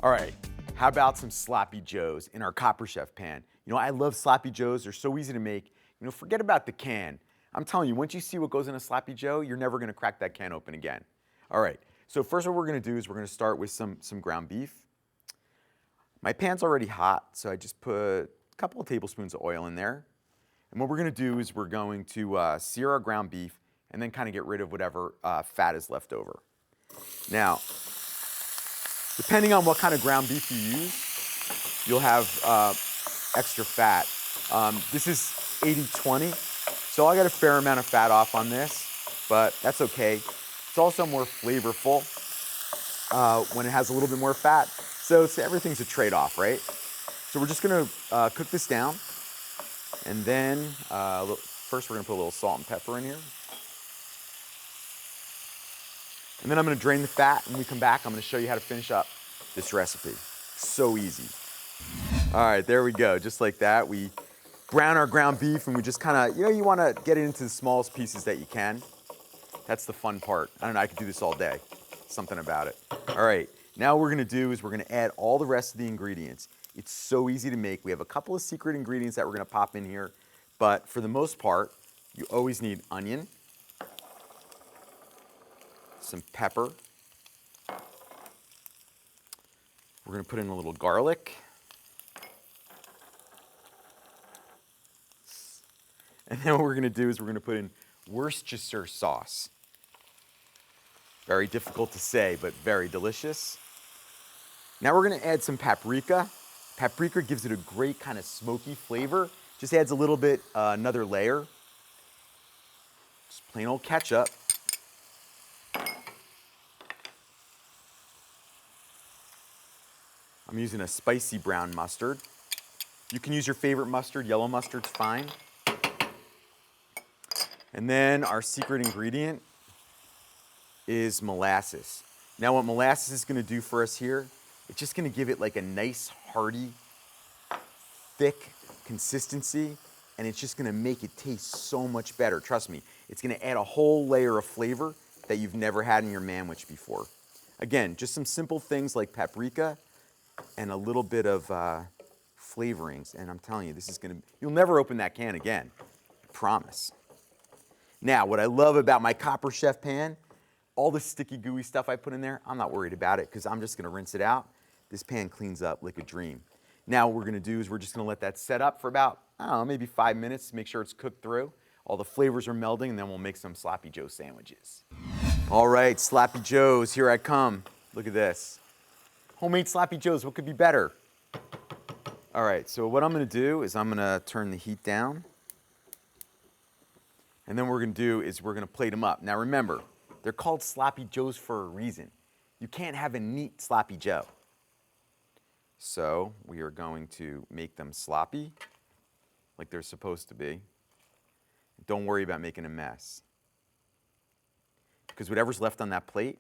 All right, how about some sloppy joes in our Copper Chef pan? You know, I love sloppy joes. They're so easy to make. You know, forget about the can. I'm telling you, once you see what goes in a sloppy joe, you're never gonna crack that can open again. All right, so first what we're gonna do is we're gonna start with some ground beef. My pan's already hot, so I just put a couple of tablespoons of oil in there. And what we're gonna do is we're going to sear our ground beef and then kind of get rid of whatever fat is left over. Now, depending on what kind of ground beef you use, you'll have extra fat. This is 80-20, so I got a fair amount of fat off on this, but that's okay. It's also more flavorful when it has a little bit more fat. So everything's a trade-off, right? So we're just gonna cook this down, and then first we're gonna put a little salt and pepper in here. And then I'm gonna drain the fat, and when we come back, I'm gonna show you how to finish up this recipe. So easy. All right, there we go, just like that. We brown our ground beef, and we just kinda, you wanna get it into the smallest pieces that you can. That's the fun part. I don't know, I could do this all day. Something about it. All right, now what we're gonna do is we're gonna add all the rest of the ingredients. It's so easy to make. We have a couple of secret ingredients that we're gonna pop in here, but for the most part, you always need onion, some pepper. We're gonna put in a little garlic. And then what we're gonna do is we're gonna put in Worcestershire sauce. Very difficult to say, but very delicious. Now we're gonna add some paprika. Paprika gives it a great kind of smoky flavor. Just adds a little bit, another layer. Just plain old ketchup. I'm using a spicy brown mustard. You can use your favorite mustard, yellow mustard's fine. And then our secret ingredient is molasses. Now what molasses is gonna do for us here, it's just gonna give it like a nice, hearty, thick consistency, and it's just gonna make it taste so much better. Trust me, it's gonna add a whole layer of flavor that you've never had in your manwich before. Again, just some simple things like paprika and a little bit of flavorings, and I'm telling you, this is gonna, you'll never open that can again, I promise. Now, what I love about my Copper Chef pan, all the sticky, gooey stuff I put in there, I'm not worried about it because I'm just gonna rinse it out. This pan cleans up like a dream. Now what we're gonna do is we're just gonna let that set up for about, I don't know, maybe 5 minutes to make sure it's cooked through. All the flavors are melding, and then we'll make some Sloppy Joe sandwiches. All right, Sloppy Joes, here I come. Look at this. Homemade Sloppy Joes, what could be better? All right, so what I'm gonna do is I'm gonna turn the heat down. And then what we're gonna do is we're gonna plate them up. Now remember, they're called Sloppy Joes for a reason. You can't have a neat Sloppy Joe. So we are going to make them sloppy, like they're supposed to be. Don't worry about making a mess. Because whatever's left on that plate,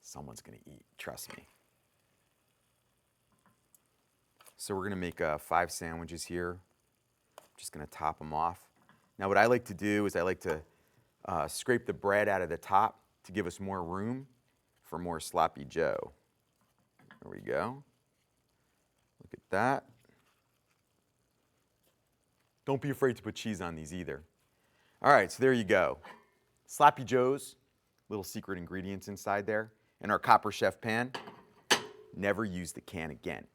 someone's gonna eat, trust me. So we're gonna make 5 sandwiches here. Just gonna top them off. Now what I like to do is I like to scrape the bread out of the top to give us more room for more Sloppy Joe. There we go. Look at that. Don't be afraid to put cheese on these either. All right, so there you go. Sloppy Joes, little secret ingredients inside there. In our Copper Chef pan, never use the can again.